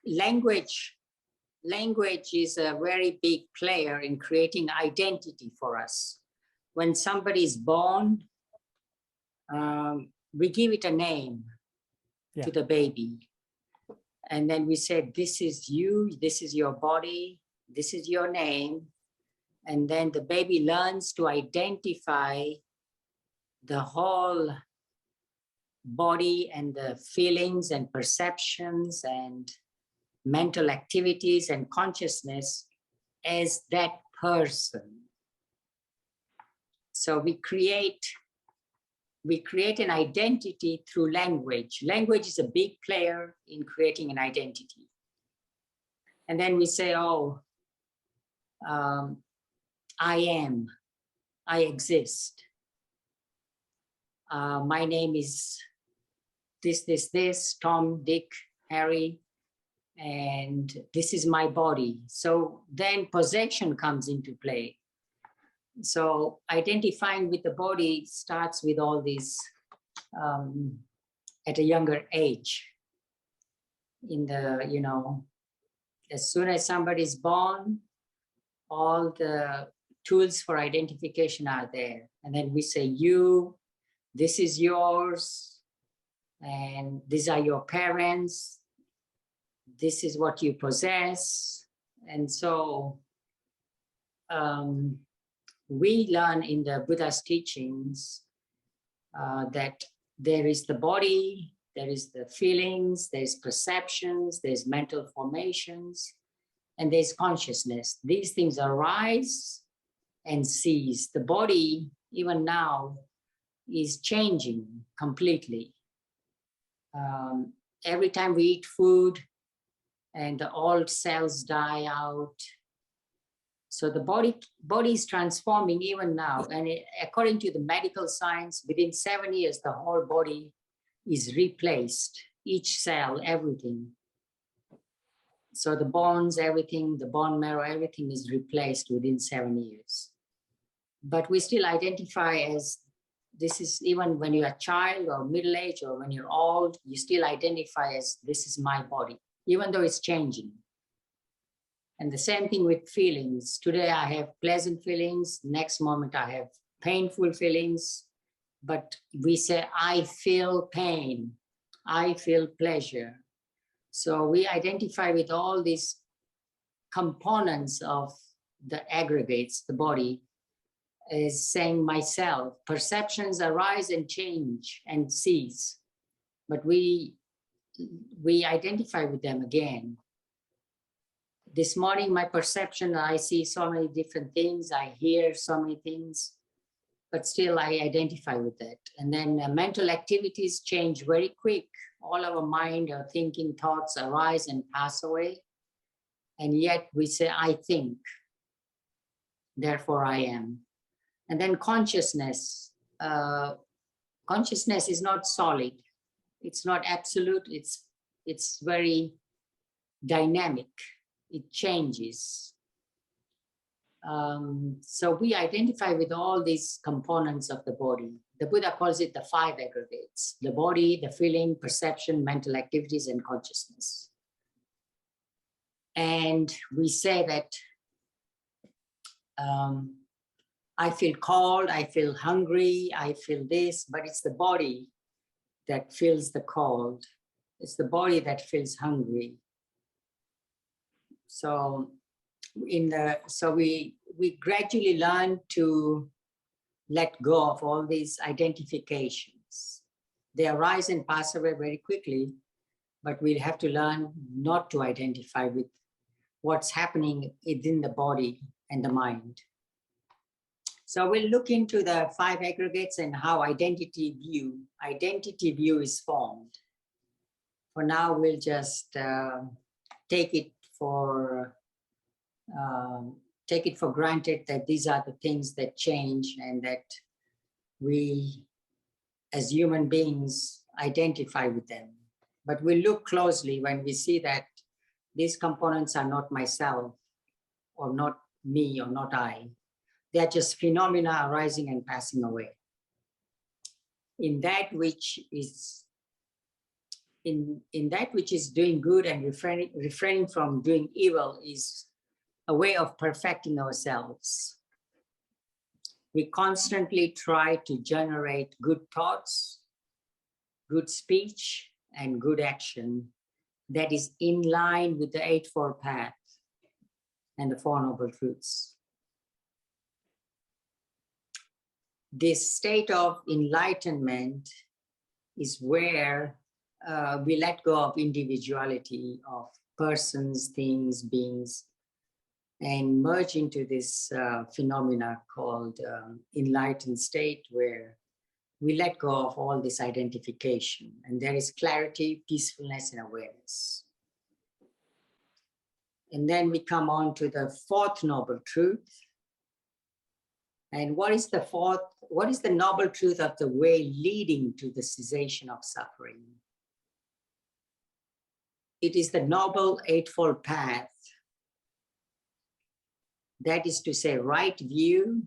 language is a very big player in creating identity for us. When somebody is born, we give it a name to the baby. And then we say, this is you, this is your body, this is your name. And then the baby learns to identify the whole body and the feelings and perceptions and mental activities and consciousness as that person. So we create an identity through language. Language is a big player in creating an identity. And then we say, oh, I am, I exist. My name is this, Tom, Dick, Harry, and this is my body. So then possession comes into play. So identifying with the body starts with all these at a younger age. In the, as soon as somebody is born, all the tools for identification are there. And then we say, you, this is yours, and these are your parents, this is what you possess. And so we learn in the Buddha's teachings that there is the body, there is the feelings, there's perceptions, there's mental formations, and there's consciousness. These things arise and cease. The body, even now, is changing completely. Every time we eat food and the old cells die out, so the body is transforming even now. And according to the medical science, within 7 years, the whole body is replaced, each cell, everything. So the bones, everything, the bone marrow, everything is replaced within 7 years. But we still identify as, this is even when you're a child or middle-aged or when you're old, you still identify as, this is my body, even though it's changing. And the same thing with feelings. Today I have pleasant feelings, next moment I have painful feelings, but we say, I feel pain, I feel pleasure. So we identify with all these components of the aggregates, the body, as saying myself. Perceptions arise and change and cease, but we identify with them again. This morning, my perception, I see so many different things, I hear so many things, but still I identify with that. And then mental activities change very quick. All our mind, our thinking, thoughts arise and pass away. And yet we say, I think, therefore I am. And then consciousness. Consciousness is not solid. It's not absolute. It's very dynamic. It changes. So we identify with all these components of the body. The Buddha calls it the 5 aggregates: the body, the feeling, perception, mental activities, and consciousness. And we say that I feel cold, I feel hungry, I feel this, but it's the body that feels the cold. It's the body that feels hungry. So we gradually learn to let go of all these identifications. They arise and pass away very quickly, but we have to learn not to identify with what's happening within the body and the mind. So we'll look into the 5 aggregates and how identity view is formed. For now, we'll just take it for granted that these are the things that change and that we, as human beings, identify with them. But we look closely when we see that these components are not myself, or not me, or not I. They are just phenomena arising and passing away. In that which is in that which is doing good and refraining from doing evil is a way of perfecting ourselves. We constantly try to generate good thoughts, good speech, and good action that is in line with the Eightfold Path and the Four Noble Truths. This state of enlightenment is where we let go of individuality, of persons, things, beings, and merge into this phenomena called enlightened state, where we let go of all this identification, and there is clarity, peacefulness, and awareness. And then we come on to the fourth noble truth. And what is the fourth? What is the noble truth of the way leading to the cessation of suffering? It is the noble eightfold path. That is to say, right view,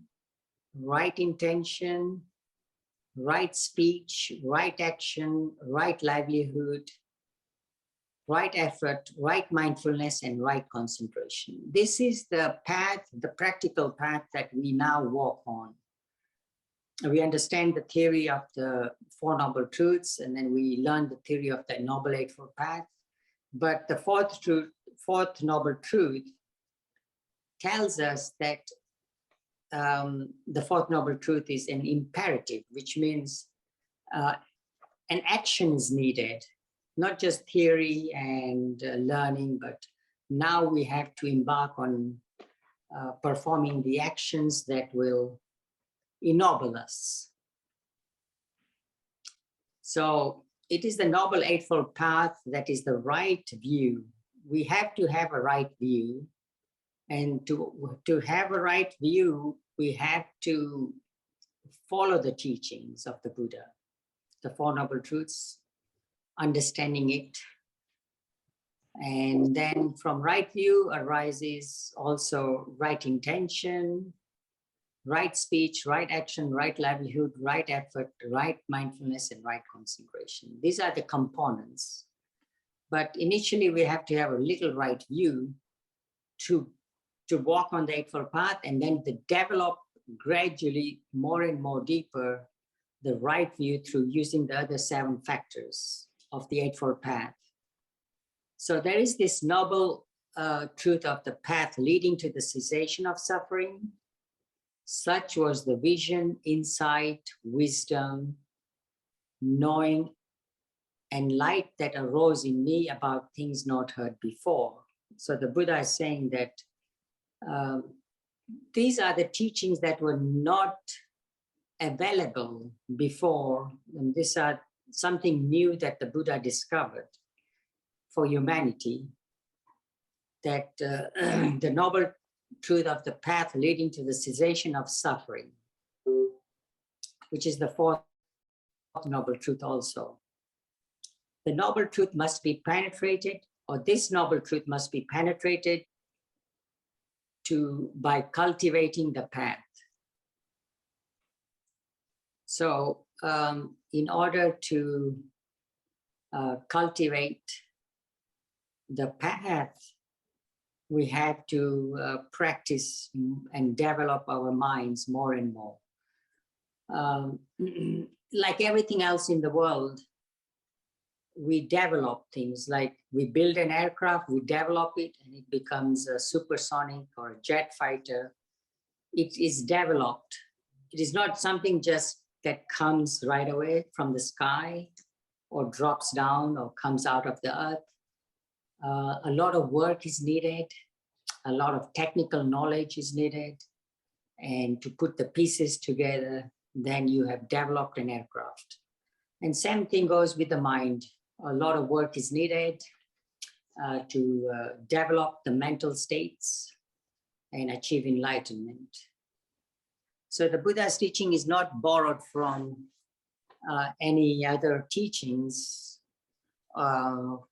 right intention, right speech, right action, right livelihood, right effort, right mindfulness, and right concentration. This is the path, the practical path that we now walk on. We understand the theory of the Four Noble Truths, and then we learn the theory of the Noble Eightfold Path. But the fourth Noble Truth tells us that the fourth Noble Truth is an imperative, which means an action is needed, not just theory and learning, but now we have to embark on performing the actions that will ennoble us. So it is the Noble Eightfold Path that is the right view. We have to have a right view. And to have a right view, we have to follow the teachings of the Buddha, the Four Noble Truths, understanding it. And then from right view arises also right intention, right speech, right action, right livelihood, right effort, right mindfulness, and right concentration. These are the components. But initially we have to have a little right view to walk on the Eightfold Path, and then to develop gradually more and more deeper the right view through using the other 7 factors of the Eightfold Path. So there is this noble truth of the path leading to the cessation of suffering. Such was the vision, insight, wisdom, knowing, and light that arose in me about things not heard before. So the Buddha is saying that these are the teachings that were not available before, and these are something new that the Buddha discovered for humanity, that the noble truth of the path leading to the cessation of suffering, which is the fourth noble truth also. The noble truth must be penetrated, or this noble truth must be penetrated by cultivating the path. So in order to cultivate the path, we have to practice and develop our minds more and more. Like everything else in the world, we develop things. Like we build an aircraft, we develop it, and it becomes a supersonic or a jet fighter. It is developed. It is not something just that comes right away from the sky or drops down or comes out of the earth. A lot of work is needed. A lot of technical knowledge is needed. And to put the pieces together, then you have developed an aircraft. And same thing goes with the mind. A lot of work is needed to develop the mental states and achieve enlightenment. So the Buddha's teaching is not borrowed from any other teachings,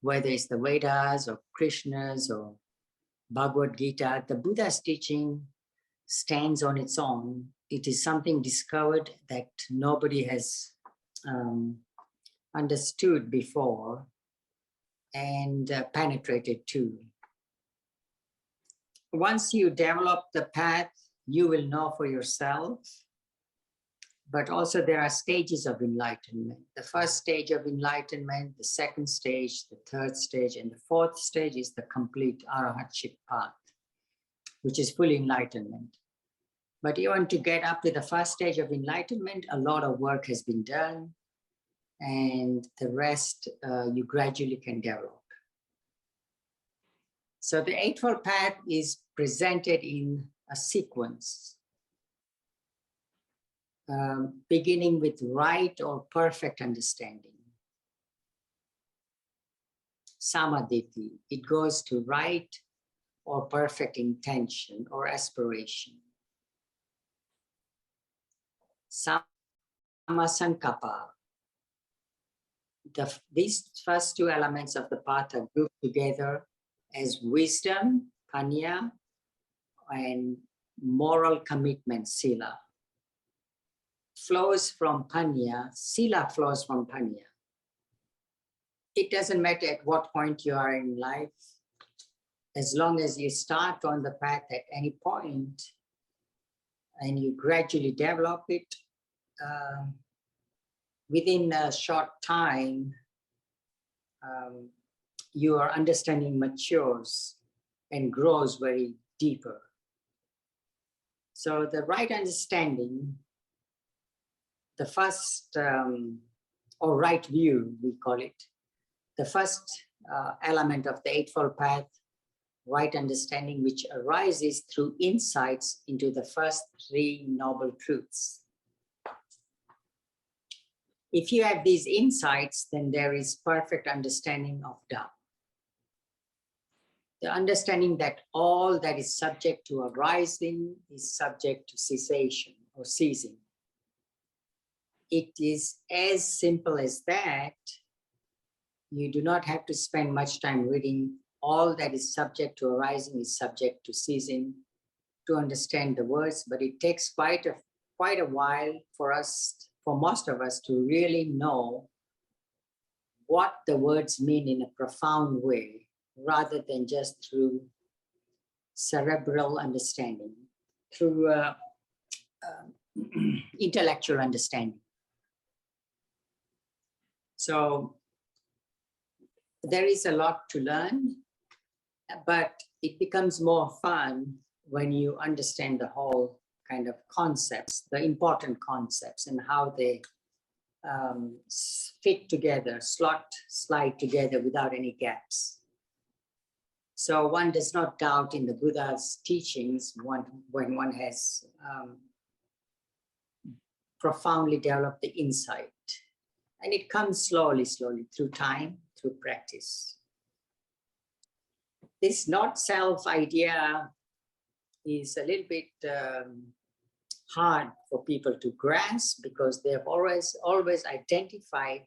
whether it's the Vedas or Krishna's or Bhagavad Gita. The Buddha's teaching stands on its own. It is something discovered that nobody has understood before. and penetrated too. Once you develop the path, you will know for yourself. But also there are stages of enlightenment. The first stage of enlightenment, the second stage, the third stage, and the fourth stage is the complete arahatship path, which is full enlightenment. But even to get up to the first stage of enlightenment, a lot of work has been done, and the rest you gradually can develop. So the Eightfold Path is presented in a sequence. Beginning with right or perfect understanding. Samadhi, it goes to right or perfect intention or aspiration. Samasankappa. These first two elements of the path are grouped together as wisdom, panya, and moral commitment, sila. Flows from panya, sila flows from panya. It doesn't matter at what point you are in life, as long as you start on the path at any point and you gradually develop it, within a short time, your understanding matures and grows very deeper. So the right understanding, the first, or right view, we call it, the first element of the Eightfold Path, right understanding, which arises through insights into the first three noble truths. If you have these insights, then there is perfect understanding of Dhamma. The understanding that all that is subject to arising is subject to cessation or ceasing. It is as simple as that. You do not have to spend much time reading all that is subject to arising is subject to ceasing to understand the words, but it takes quite a while for most of us to really know what the words mean in a profound way, rather than just through cerebral understanding, through intellectual understanding. So there is a lot to learn, but it becomes more fun when you understand the whole kind of concepts, the important concepts, and how they fit together, slide together without any gaps. So one does not doubt in the Buddha's teachings when one has profoundly developed the insight. And it comes slowly through time, through practice. This not self idea is a little bit hard for people to grasp, because they have always identified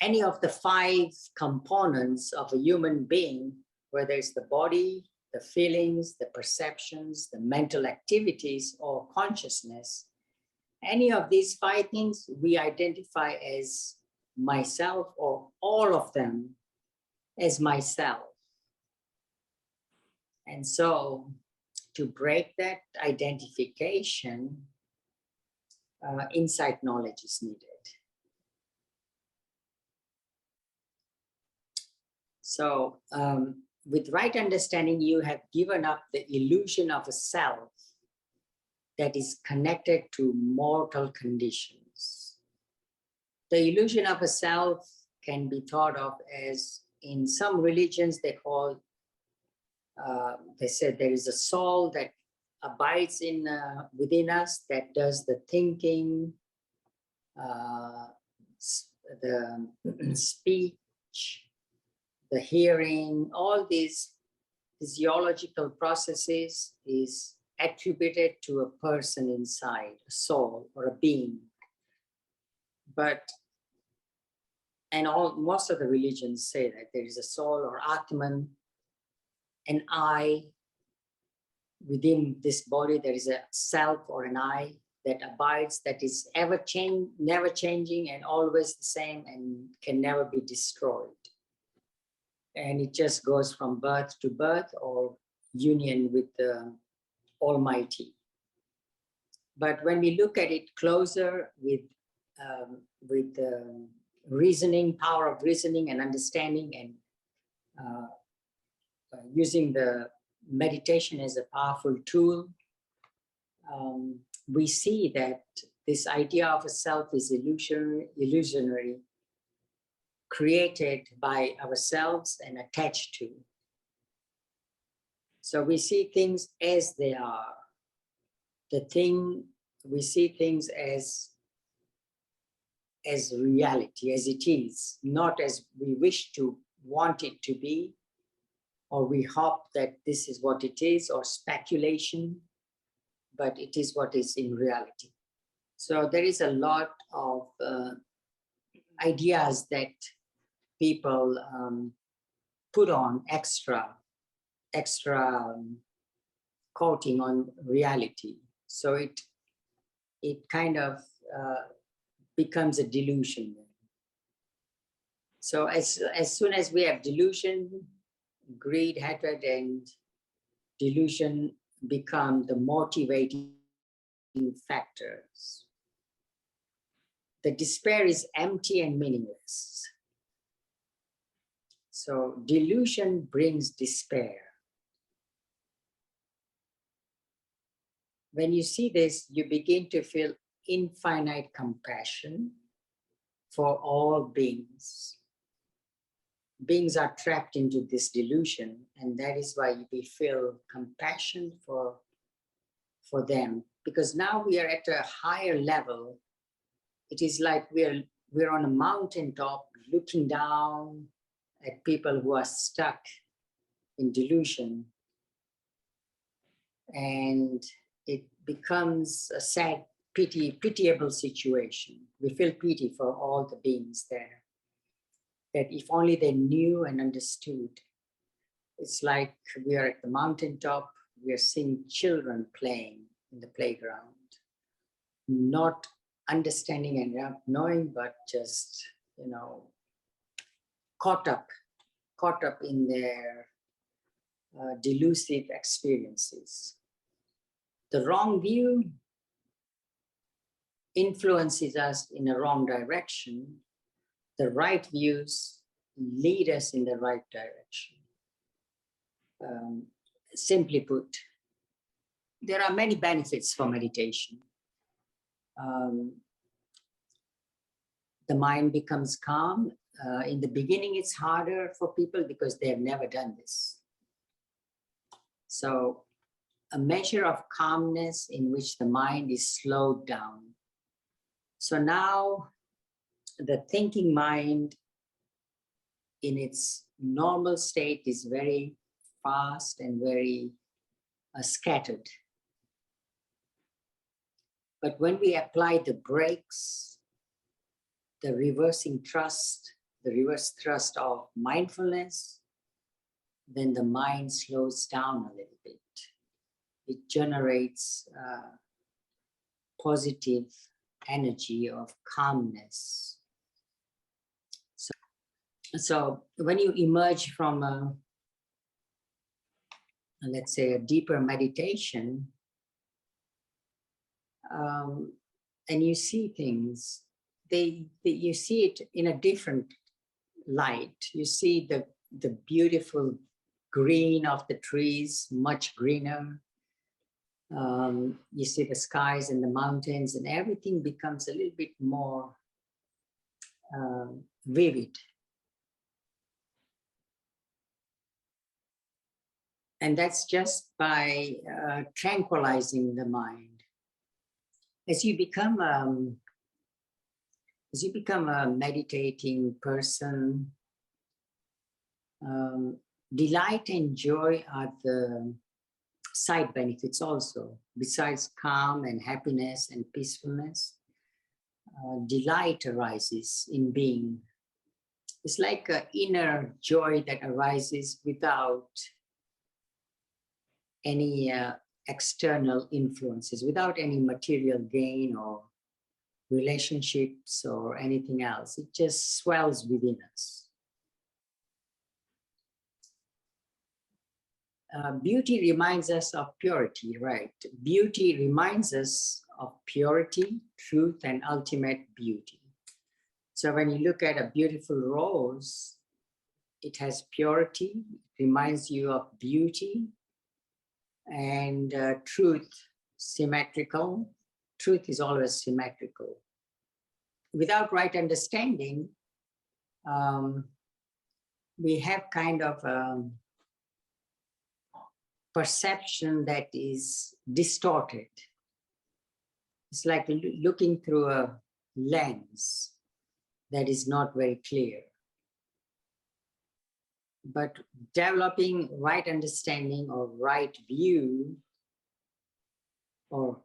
any of the 5 components of a human being, whether it's the body, the feelings, the perceptions, the mental activities, or consciousness. Any of these 5 things we identify as myself, or all of them as myself. And so to break that identification, insight knowledge is needed. So with right understanding, you have given up the illusion of a self that is connected to mortal conditions. The illusion of a self can be thought of as, in some religions, they said there is a soul that abides within us, that does the thinking, the speech, the hearing, all these physiological processes is attributed to a person inside, a soul or a being. Most of the religions say that there is a soul or Atman, an I. Within this body, there is a self or an I that abides, that is never changing and always the same and can never be destroyed. And it just goes from birth to birth or union with the Almighty. But when we look at it closer with reasoning, power of reasoning and understanding, and using the meditation as a powerful tool, we see that this idea of a self is illusionary, created by ourselves and attached to. So we see things as they are. We see things as reality, as it is, not as we wish to want it to be, or we hope that this is what it is, or speculation, but it is what is in reality. So there is a lot of ideas that people put on extra coating on reality. So it kind of becomes a delusion. So as soon as we have delusion, greed, hatred, and delusion become the motivating factors. The despair is empty and meaningless. So delusion brings despair. When you see this, you begin to feel infinite compassion for all beings. Beings are trapped into this delusion, and that is why we feel compassion for them. Because now we are at a higher level. It is like we're on a mountaintop looking down at people who are stuck in delusion. And it becomes a sad, pitiable situation. We feel pity for all the beings there. That if only they knew and understood. It's like we are at the mountaintop, we are seeing children playing in the playground, not understanding and not knowing, but just, caught up in their delusive experiences. The wrong view influences us in a wrong direction. The right views lead us in the right direction. Simply put, there are many benefits for meditation. The mind becomes calm. In the beginning, it's harder for people because they have never done this. So a measure of calmness in which the mind is slowed down. So now the thinking mind in its normal state is very fast and very scattered. But when we apply the brakes, the reverse thrust of mindfulness, then the mind slows down a little bit. It generates positive energy of calmness. So when you emerge from let's say a deeper meditation, and you see things, you see it in a different light. You see the beautiful green of the trees, much greener. You see the skies and the mountains, and everything becomes a little bit more vivid. And that's just by tranquilizing the mind. As you become a meditating person, delight and joy are the side benefits also. Besides calm and happiness and peacefulness, delight arises in being. It's like an inner joy that arises without any external influences, without any material gain or relationships or anything else. It just swells within us. Beauty reminds us of purity, right? Beauty reminds us of purity, truth, and ultimate beauty. So when you look at a beautiful rose, it has purity, it reminds you of beauty, and truth, symmetrical. Truth is always symmetrical. Without right understanding, we have kind of perception that is distorted. It's like looking through a lens that is not very clear. But developing right understanding or right view, or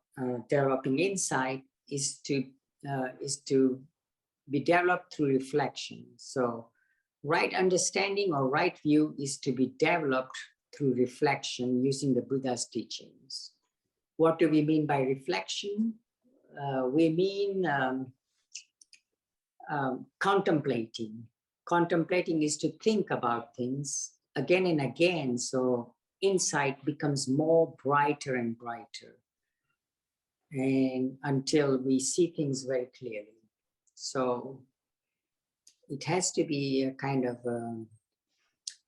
developing insight, is to be developed through reflection. So right understanding or right view is to be developed through reflection using the Buddha's teachings. What do we mean by reflection? We mean contemplating. Contemplating is to think about things again and again, so insight becomes more brighter and brighter, and until we see things very clearly. So it has to be a kind of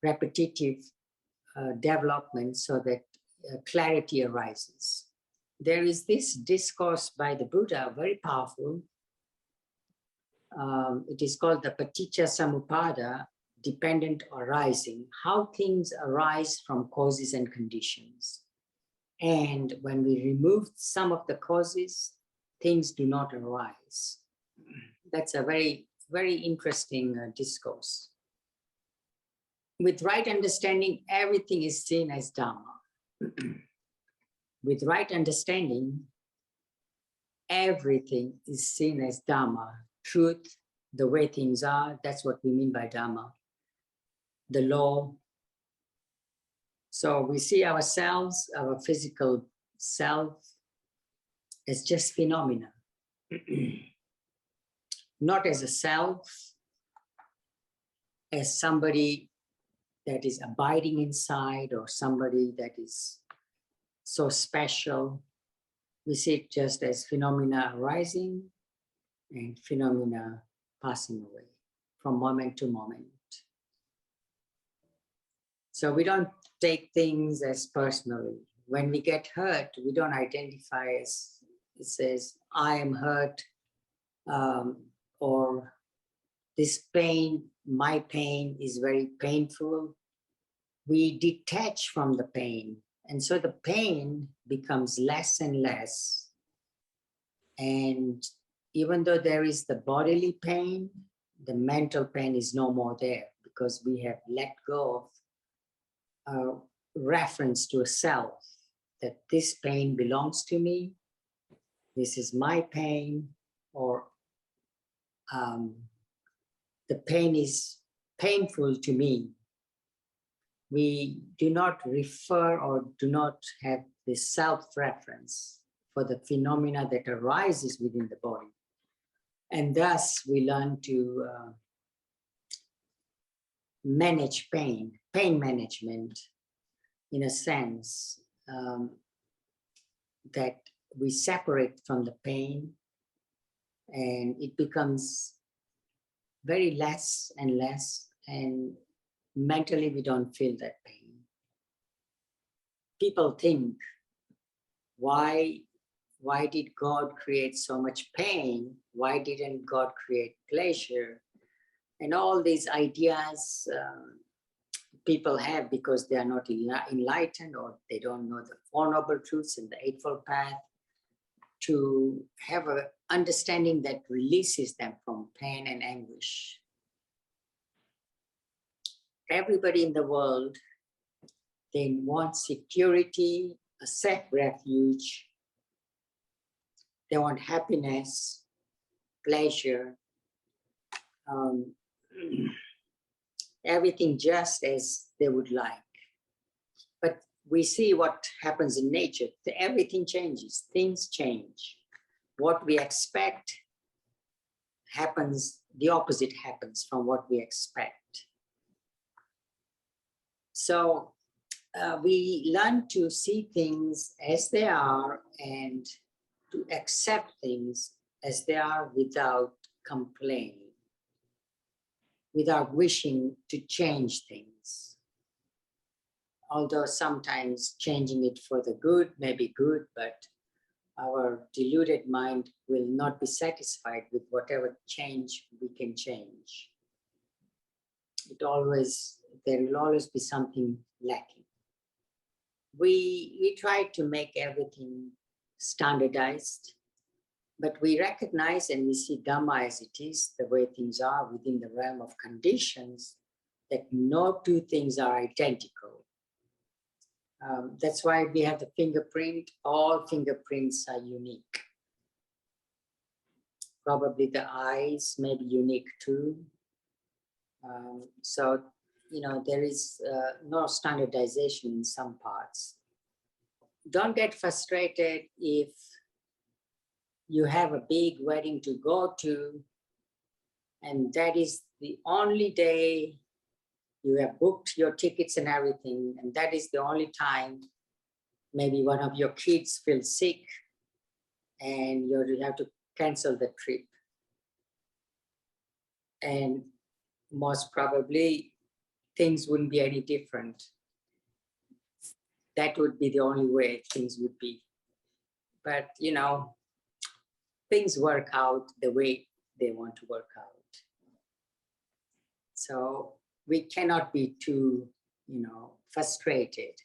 repetitive development so that clarity arises. There is this discourse by the Buddha, very powerful. It is called the Paticca Samuppada, dependent arising, how things arise from causes and conditions. And when we remove some of the causes, things do not arise. That's a very, very interesting discourse. With right understanding, everything is seen as Dhamma. With right understanding, everything is seen as Dhamma, truth, the way things are. That's what we mean by Dhamma, the law. So we see ourselves, our physical self, as just phenomena, not as a self, as somebody that is abiding inside or somebody that is so special. We see it just as phenomena arising and phenomena passing away from moment to moment. So we don't take things as personally. When we get hurt, we don't identify as, it says, I am hurt, or this pain, my pain is very painful. We detach from the pain. And so the pain becomes less and less. And even though there is the bodily pain, the mental pain is no more there, because we have let go of reference to a self, that this pain belongs to me, this is my pain, or the pain is painful to me. We do not refer or do not have this self-reference for the phenomena that arises within the body. And thus we learn to manage pain, pain management, in a sense that we separate from the pain, and it becomes very less and less, and mentally we don't feel that pain. People think, why did God create so much pain? Why didn't God create pleasure? And all these ideas people have because they are not enlightened, or they don't know the Four Noble Truths and the Eightfold Path, to have an understanding that releases them from pain and anguish. Everybody in the world, they want security, a safe refuge. They want happiness, pleasure, everything just as they would like. But we see what happens in nature. Everything changes, things change. What we expect happens, the opposite happens from what we expect. So we learn to see things as they are and to accept things as they are without complaining, without wishing to change things. Although sometimes changing it for the good may be good, but our deluded mind will not be satisfied with whatever change we can change. There will always be something lacking. We try to make everything standardized, but we recognize and we see Dhamma as it is, the way things are within the realm of conditions, that no two things are identical. That's why we have the fingerprint. All fingerprints are unique. Probably the eyes may be unique too. So, there is no standardization in some parts. Don't get frustrated if you have a big wedding to go to, and that is the only day you have booked your tickets and everything, and that is the only time maybe one of your kids feels sick and you have to cancel the trip. And most probably things wouldn't be any different. That would be the only way things would be. But, things work out the way they want to work out. So we cannot be too, frustrated.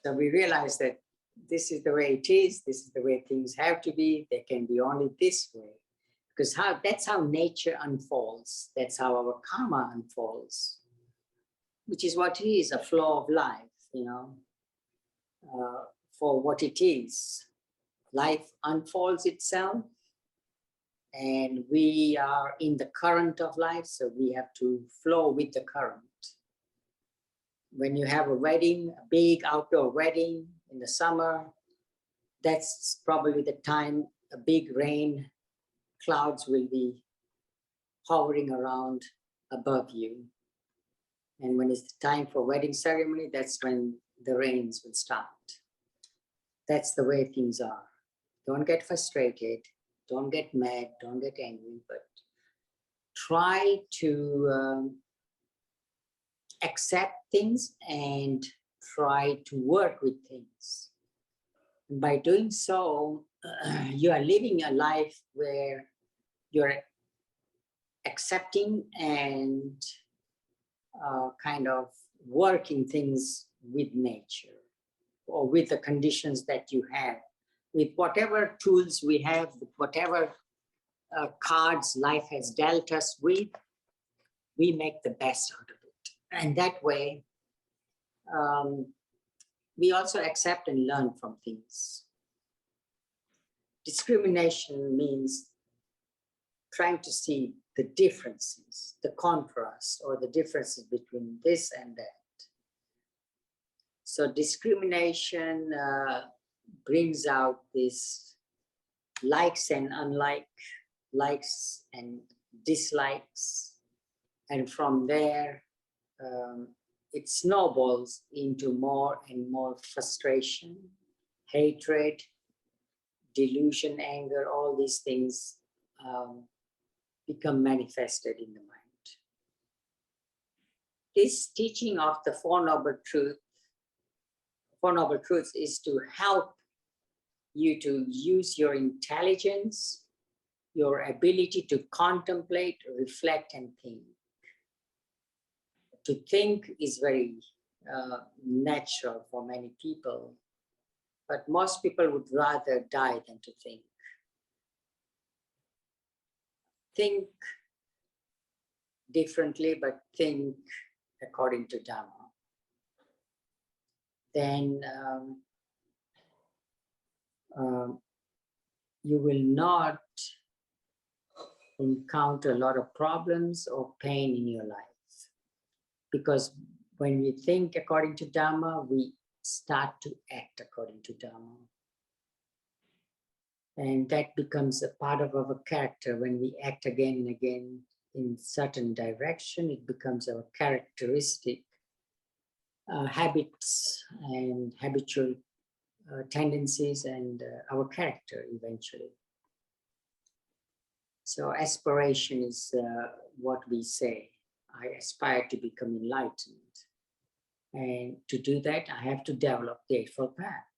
So we realize that this is the way it is, this is the way things have to be, they can be only this way. Because that's how nature unfolds, that's how our karma unfolds, which is what it is, a flow of life, for what it is. Life unfolds itself, and we are in the current of life, so we have to flow with the current. When you have a wedding, a big outdoor wedding in the summer, that's probably the time a big rain clouds will be hovering around above you. And when it's time for wedding ceremony, that's when the rains will start. That's the way things are. Don't get frustrated, don't get mad, don't get angry, but try to accept things and try to work with things. And by doing so, you are living a life where you're accepting and kind of working things with nature or with the conditions that you have, with whatever tools we have, with whatever cards life has dealt us with, we make the best out of it. And that way, we also accept and learn from things. Discrimination means trying to see the differences, the contrast, or the differences between this and that. So discrimination brings out this likes and likes and dislikes. And from there, it snowballs into more and more frustration, hatred, delusion, anger, all these things become manifested in the mind. This teaching of the Four Noble Truths is to help you to use your intelligence, your ability to contemplate, reflect, and think. To think is very natural for many people, but most people would rather die than to think. Think differently, but think according to Dhamma. Then you will not encounter a lot of problems or pain in your life. Because When we think according to Dhamma, we start to act according to Dhamma. And that becomes a part of our character. When we act again and again in certain direction, it becomes our characteristic, habits and habitual tendencies and our character eventually. So aspiration is what we say. I aspire to become enlightened. And to do that, I have to develop the Eightfold Path.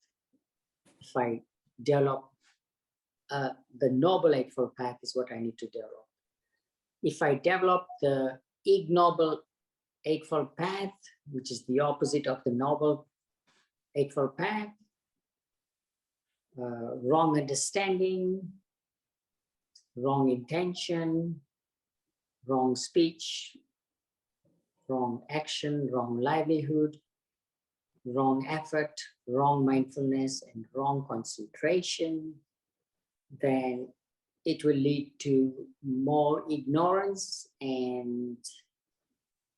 If I develop the Noble Eightfold Path is what I need to develop. If I develop the ignoble Eightfold Path, which is the opposite of the Noble Eightfold Path, wrong understanding, wrong intention, wrong speech, wrong action, wrong livelihood, wrong effort, wrong mindfulness, and wrong concentration, then it will lead to more ignorance and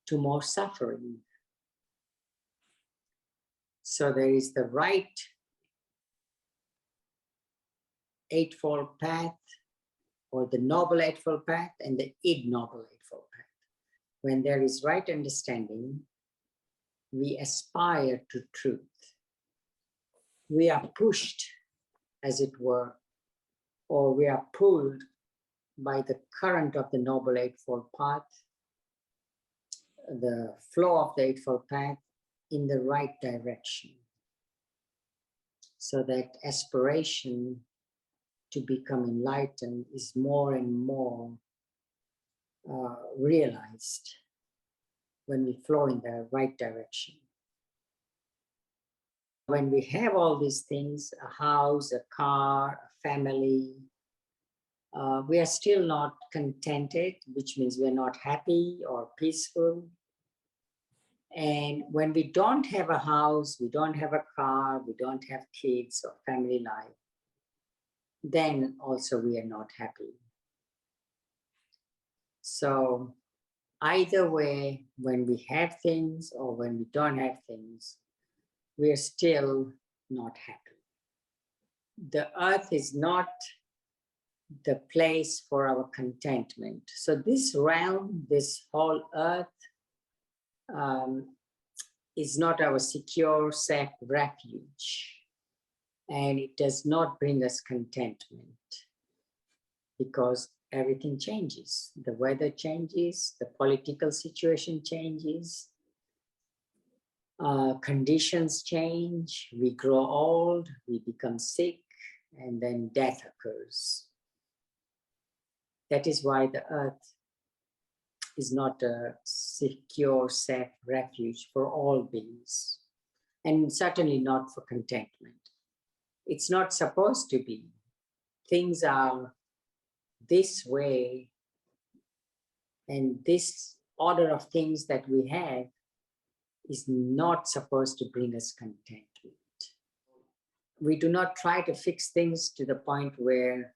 to more suffering. So there is the right Eightfold Path, or the Noble Eightfold Path, and the Ignoble Eightfold Path. When there is right understanding, we aspire to truth. We are pushed, as it were, or we are pulled by the current of the Noble Eightfold Path, the flow of the Eightfold Path in the right direction. So that aspiration to become enlightened is more and more realized when we flow in the right direction. When we have all these things, a house, a car, a family, we are still not contented, which means we're not happy or peaceful. And when we don't have a house, we don't have a car, we don't have kids or family life, then also we are not happy. So either way, when we have things or when we don't have things, we are still not happy. The earth is not the place for our contentment. So this realm, this whole earth, is not our secure, safe refuge. And it does not bring us contentment because everything changes. The weather changes, the political situation changes, conditions change, we grow old, we become sick, and then death occurs. That is why the earth is not a secure, safe refuge for all beings, and certainly not for contentment. It's not supposed to be. Things are this way, and this order of things that we have is not supposed to bring us contentment. We do not try to fix things to the point where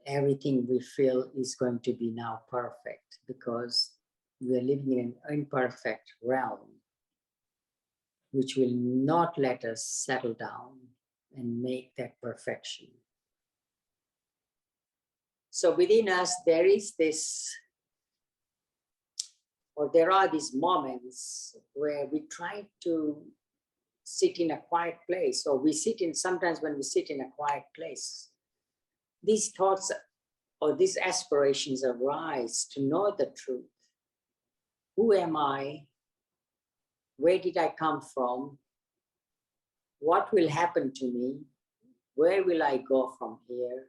everything we feel is going to be now perfect, because we are living in an imperfect realm which will not let us settle down and make that perfection. So within us there is this, or there are these moments where we try to sit in a quiet place, or we sit in, sometimes when we sit in a quiet place, these thoughts or these aspirations arise to know the truth. Who am I? Where did I come from? What will happen to me? Where will I go from here?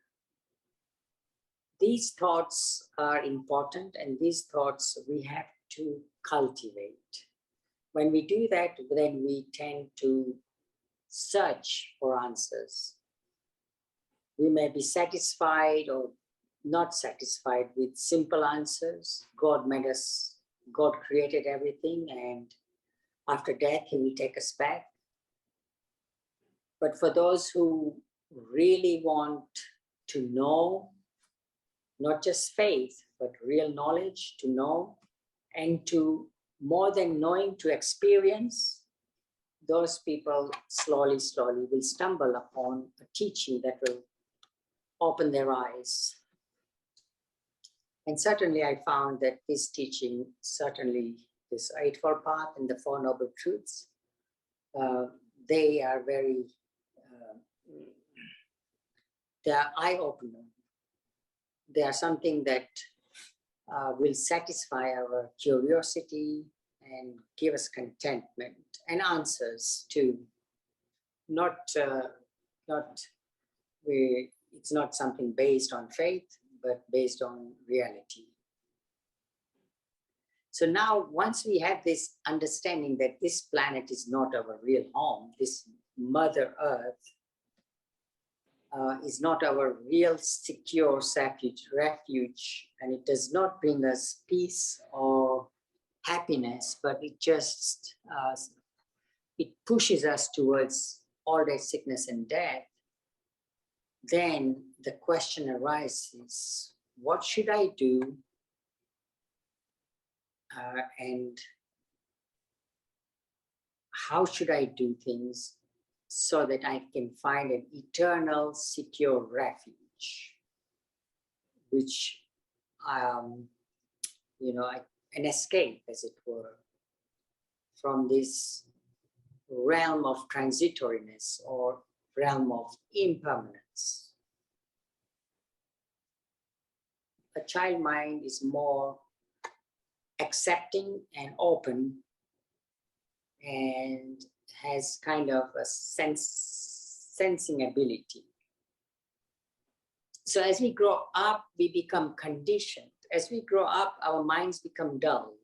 These thoughts are important, and these thoughts we have to cultivate. When we do that, then we tend to search for answers. We may be satisfied or not satisfied with simple answers. God made us, God created everything, and after death, He will take us back. But for those who really want to know, not just faith, but real knowledge, to know and to more than knowing to experience, those people slowly will stumble upon a teaching that will open their eyes. And certainly I found that this teaching, certainly this Eightfold Path and the Four Noble Truths, they are very, they are eye-opener. They are something that will satisfy our curiosity and give us contentment and answers to it's not something based on faith, but based on reality. So now, once we have this understanding that this planet is not our real home, this Mother Earth is not our real secure refuge, and it does not bring us peace or happiness, but it just it pushes us towards old age, sickness, and death. Then the question arises, what should I do? And how should I do things so that I can find an eternal, secure refuge, which, an escape, as it were, from this realm of transitoriness or realm of impermanence. A child mind is more accepting and open and has kind of a sensing ability. So as we grow up, we become conditioned. As we grow up, our minds become dulled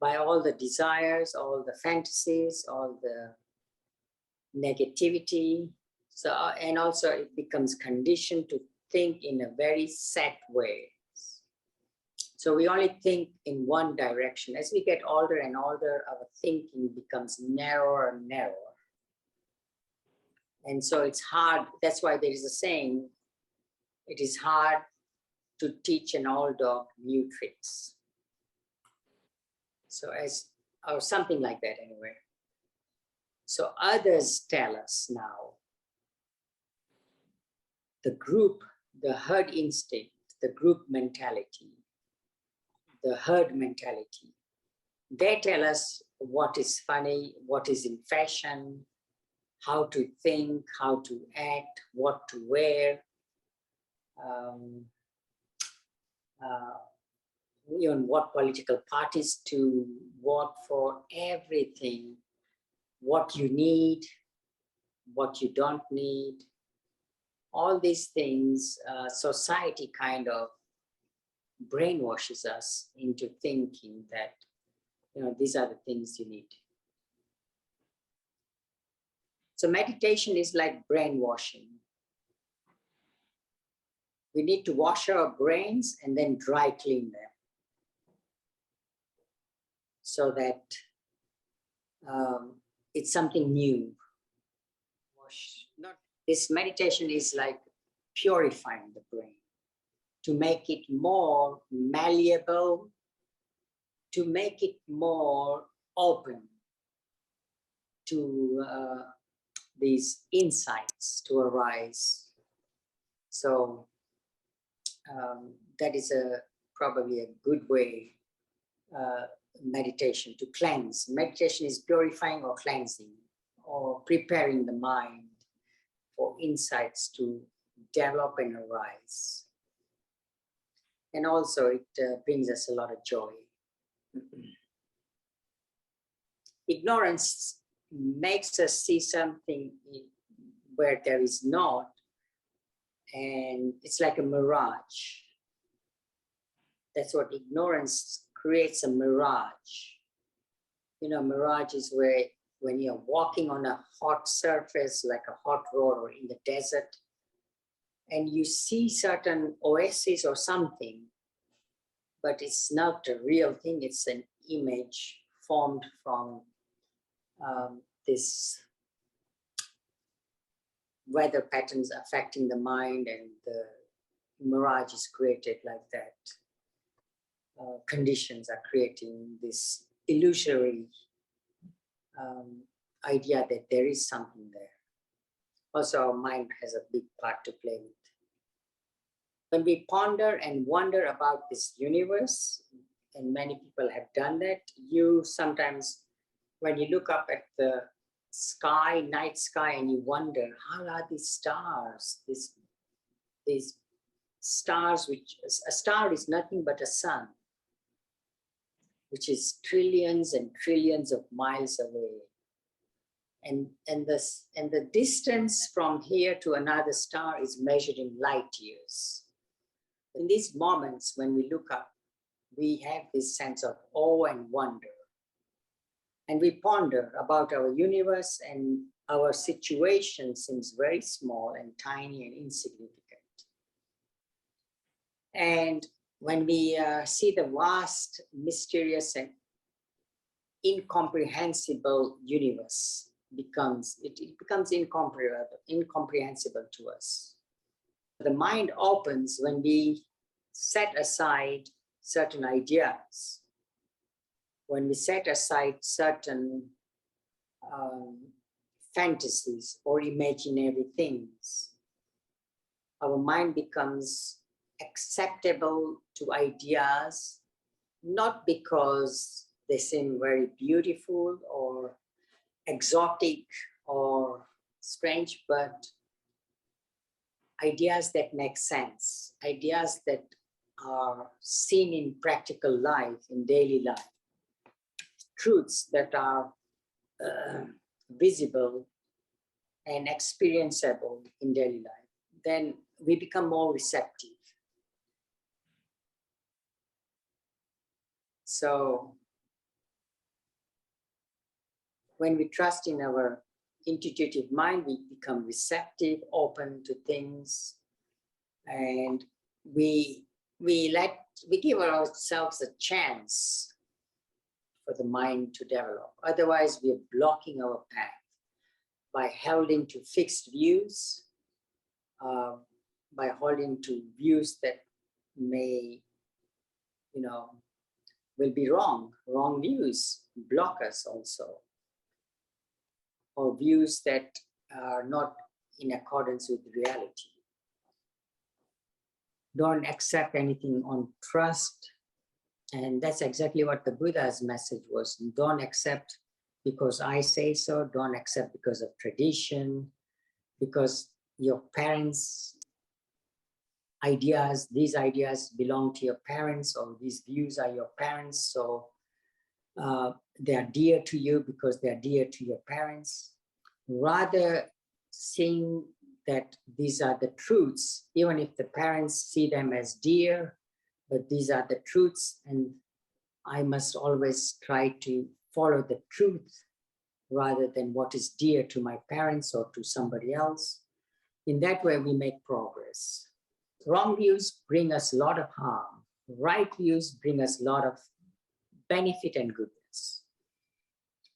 by all the desires, all the fantasies, all the negativity. So, and also it becomes conditioned to think in a very set way. So we only think in one direction. As we get older and older, our thinking becomes narrower and narrower. And so it's hard. That's why there is a saying, it is hard to teach an old dog new tricks. So or something like that anyway. So others tell us now, the herd instinct, the group mentality, the herd mentality. They tell us what is funny, what is in fashion, how to think, how to act, what to wear, even what political parties to vote for, everything, what you need, what you don't need. All these things, society kind of brainwashes us into thinking that, these are the things you need. So meditation is like brainwashing. We need to wash our brains and then dry clean them, so that it's something new. This meditation is like purifying the brain to make it more malleable, to make it more open to these insights to arise. So that is probably a good way, meditation, to cleanse. Meditation is purifying or cleansing or preparing the mind for insights to develop and arise. And also it brings us a lot of joy. Ignorance makes us see something where there is not, and it's like a mirage. That's what ignorance creates, a mirage. Mirage is where when you're walking on a hot surface, like a hot road or in the desert, and you see certain oasis or something, but it's not a real thing, it's an image formed from this weather patterns affecting the mind, and the mirage is created like that. conditions are creating this illusory idea that there is something there. Also, our mind has a big part to play with. When we ponder and wonder about this universe, and many people have done that, you sometimes, when you look up at the sky, night sky, and you wonder, how are these stars? These stars, which a star is nothing but a sun, which is trillions and trillions of miles away. And the distance from here to another star is measured in light years. In these moments when we look up, we have this sense of awe and wonder. And we ponder about our universe, and our situation seems very small and tiny and insignificant. And when we see the vast, mysterious, and incomprehensible universe, it becomes incomprehensible to us. The mind opens when we set aside certain ideas, when we set aside certain fantasies or imaginary things. Our mind becomes acceptable to ideas, not because they seem very beautiful or exotic or strange, but ideas that make sense, ideas that are seen in practical life, in daily life, truths that are visible and experienceable in daily life. Then we become more receptive. So when we trust in our intuitive mind, we become receptive, open to things, and we give ourselves a chance for the mind to develop. Otherwise, we are blocking our path by holding to fixed views, by holding to views that may, will be wrong views block us also, or views that are not in accordance with reality. Don't accept anything on trust. And that's exactly what the Buddha's message was. Don't accept because I say so. Don't accept because of tradition, because your parents' ideas, these ideas belong to your parents, or these views are your parents. So they are dear to you because they are dear to your parents. Rather, seeing that these are the truths, even if the parents see them as dear, but these are the truths, and I must always try to follow the truth rather than what is dear to my parents or to somebody else. In that way, we make progress. Wrong views bring us a lot of harm. Right views bring us a lot of benefit and goodness.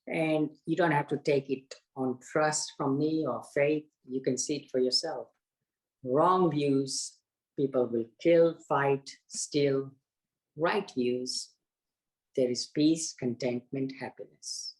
And you don't have to take it on trust from me or faith. You can see it for yourself. Wrong views, people will kill, fight, steal. Right views, there is peace, contentment, happiness.